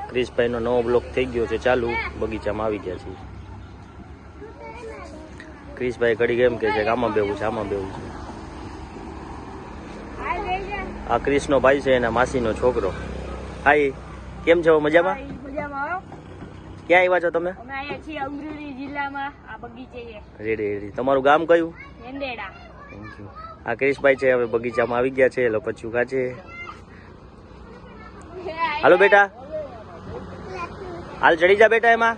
ક્રિશભાઈનો નવો બ્લોક થઈ ગયો છે ચાલુ. બગીચામાં આવી ગયા છીએ. ક્રિશભાઈ ઘડી કેમ કે છે આમાં બેવું છે આમાં બેવું છે. આ ક્રિશનો ભાઈ છે એના માસીનો છોકરો. હાય, કેમ છો? મજામાં? ક્યાં આવ્યા છો તમે? અમરેલી જિલ્લામાં આ બગીચે છે. Ready ready. તમારું ગામ કયું? હેંદેડા. Thank you. આ ક્રિશભાઈ છે હવે બગીચામાં આવી ગયા છે. લપચ્યું ખાચે. હાલો બેટા, હાલ ચડી જા બેટા. એમાં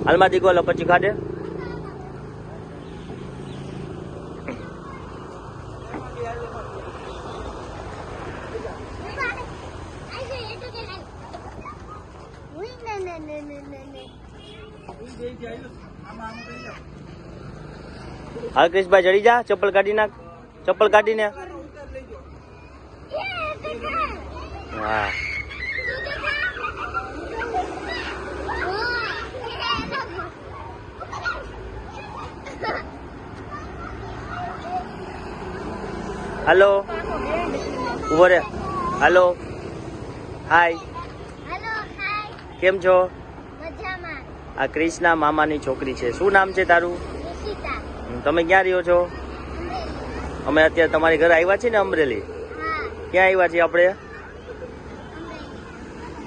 હાલમાં દીકો લપચ્યું ખાડે. હાલ ક્રિશભાઈ ચડી જા. ચપ્પલ કાઢી નાખ. ચપ્પલ કાઢીને. હા, હાલો ઉભો રે. હાલો, હાય, કેમ છો? આ ક્રિશના મામાની છોકરી છે. શું નામ છે તારું? તમે ક્યાં રહ્યો છો? અમે અત્યારે તમારી ઘરે આવ્યા છીએ ને અમરેલી. ક્યાં આવ્યા છીએ આપણે?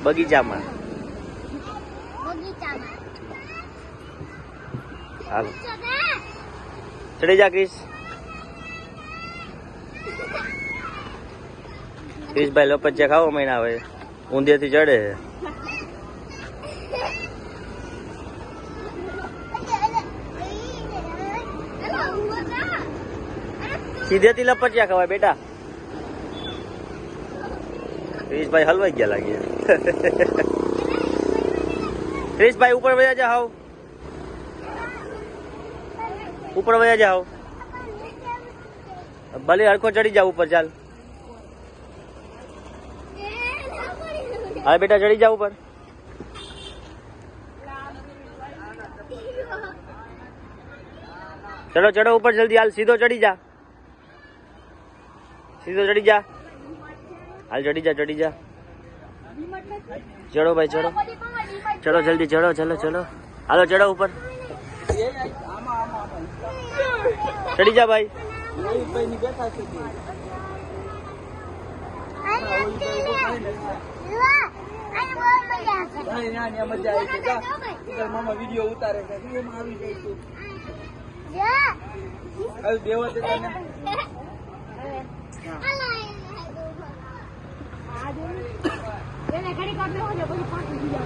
બગીચામાં. હાલો ચડી જા ક્રિશ. ક્રિશભાઈ લપચ્યા ખાવા મહિના હવે ઊંધેથી ચડે. સીધેથી લપચ્યા ખવાય બેટા. ક્રિશભાઈ હલવાઈ ગયા લાગે. ક્રિશભાઈ ઉપર વયા જાઓ. ઉપર વયા જાઓ. ભલે હરખો ચડી જાવ ઉપર. ચાલ હા બેટા ચડી જાવ ઉપર. ચલો ચડો ઉપર જલ્દી. હાલ સીધો ચડી જા. સીધો ચડી જા. હાલ ચડી જા ચડી જા. ચડો ભાઈ ચડો. ચડો જલ્દી ચડો. ચલો ચલો હાલો ચડો ઉપર. ચડી જા ભાઈ. મામા વિડીયો ઉતારે છે.